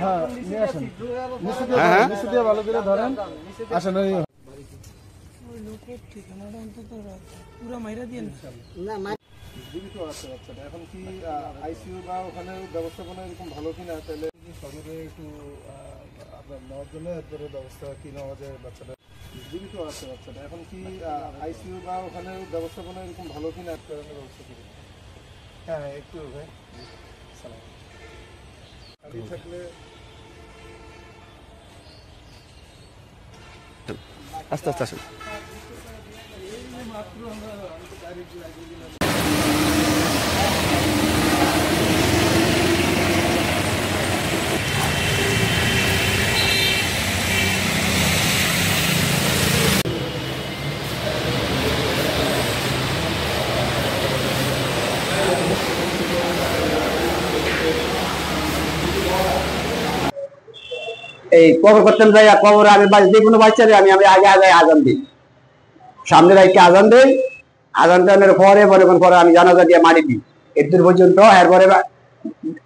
হ্যাঁ নিয়ে আসেন, নিচে দিয়ে ভালো করে ধরেন, আসেন। ওই ঠিকানাটা অন্তত পুরো মাইরা দিয়ে না জীবিত আছে বাচ্চাটা। এখন কি আইসিইউ বা ওখানে ব্যবস্থাপনা এরকম ভালো কিনা, তাহলে সরকারে একটু আপনার নেওয়ার জন্য এরপরে ব্যবস্থা কি নেওয়া যায়। বাচ্চাটা জীবিত আছে বাচ্চাটা। এখন কি আইসিইউ বা ওখানে ব্যবস্থাপনা এরকম ভালো কিনা, কারণে ব্যবস্থা করি। হ্যাঁ একটু ভাই সালাম থাকলে আস্তে আস্তে আসেন। এই কবর করতেন যাই, কবর আমি যে কোনো বাচ্চারে আমি আগে আগে আজান দিই, সামনে রাখতে আজান দিই। আজান টানের পরে পরে আমি জানাজা দিয়ে মারি দিই এর পর্যন্ত। এরপরে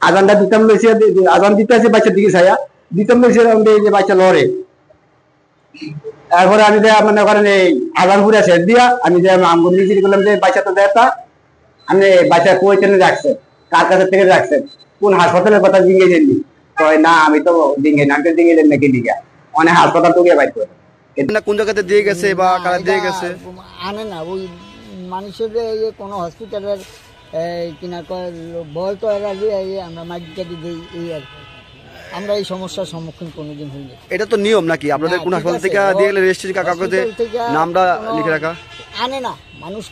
আজানটা দিতাম লইছে, আজান দিতে আছে বাচ্চার দিকে ছায়া দিতাম লইছে, যে বাচ্চা লড়ে। এরপরে আমি মনে করেন এই আজান পুরা শেষ দিয়া আমি যে আমগুল নিজে করলাম যে বাচ্চা তো দেয়তা আপনি বাচ্চা কই টেনে রাখছেন, কার কাছে থেকে রাখছেন, কোন হাসপাতালের কথা জিজ্ঞেস দেননি। না আমি তো ডিঙে না, ডিঙে দেন নাকি দিঘা অনেক হাসপাতাল তো গিয়ে বাইর করে কোন জায়গাতে দিয়ে গেছে বা কারা দিয়ে গেছে আনে না। ওই মানুষের কোনো হসপিটালের কিনা বল তো এরা দিয়ে আমরা মাইকাটি দিই, এই আর আমরা এই সমস্যার সম্মুখীন কোনোদিন হইনি। এটা তো নিয়ম নাকি আপনাদের কোন হাসপাতাল থেকে দিয়ে গেলে রেজিস্ট্রি কাগজে নামটা লিখে রাখা আনে না মানুষ।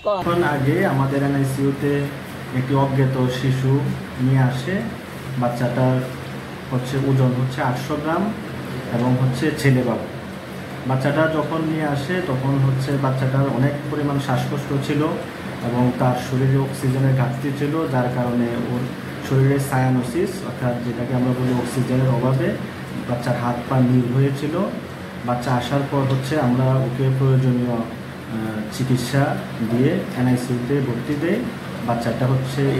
আগে আমাদের এনআইসিইউতে একটি অজ্ঞাত শিশু নিয়ে আসে। বাচ্চাটার ওজন হচ্ছে 800 গ্রাম এবং ছেলে বাবু। বাচ্চাটা যখন নিয়ে আসে তখন বাচ্চাটার অনেক পরিমাণ শ্বাসকষ্ট ছিল এবং তার শরীরে অক্সিজেনের ঘাটতি ছিল, যার কারণে ওর শরীরে সায়ানোসিস অর্থাৎ যেটাকে আমরা বলি অক্সিজেনের অভাবে বাচ্চার হাত পা নীল হয়েছিল। বাচ্চা আসার পর আমরা ওকে প্রয়োজনীয় চিকিৎসা দিয়ে এনআইসিইউতে ভর্তি দেই। বাচ্চাটা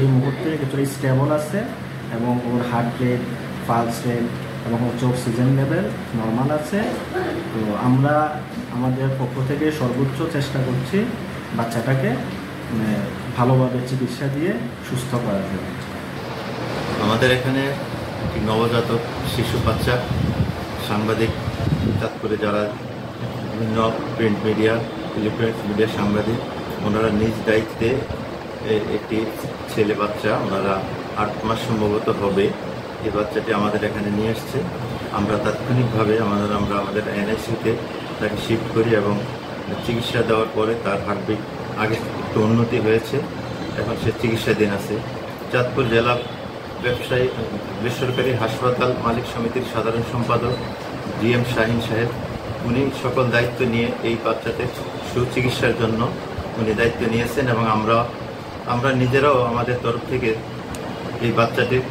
এই মুহূর্তে কিছুটা স্টেবল আছে এবং ওর হার্ট রেট, পালস রেট এবং অক্সিজেন লেভেল নর্মাল আছে। তো আমরা আমাদের পক্ষ থেকে সর্বোচ্চ চেষ্টা করছি বাচ্চাটাকে ভালোভাবে চিকিৎসা দিয়ে সুস্থ করার জন্য। আমাদের এখানে একটি নবজাতক শিশু বাচ্চা সাংবাদিক চাঁদপুরে যারা বিভিন্ন প্রিন্ট মিডিয়া, ইলেকট্রনিক্স মিডিয়ার সাংবাদিক, ওনারা নিজ দায়িত্বে একটি ছেলে বাচ্চা, ওনারা 8 মাস সম্ভবত হবে, এই বাচ্চাটি আমাদের এখানে নিয়ে এসছে। আমরা তাৎক্ষণিকভাবে আমরা আমাদের এনআইসিইউতে তাকে শিফট করি এবং চিকিৎসা দেওয়ার পরে তার হার্টবিট আগে একটু উন্নতি হয়েছে, এখন সে চিকিৎসাধীন আছে। চাঁদপুর জেলা ব্যবসায়ী বেসরকারি হাসপাতাল মালিক সমিতির সাধারণ সম্পাদক GM শাহিন সাহেব, উনি সকল দায়িত্ব নিয়ে এই বাচ্চাদের সুচিকিৎসার জন্য উনি দায়িত্ব নিয়েছেন এবং আমরা নিজেরাও আমাদের তরফ থেকে এই বাচ্চাটির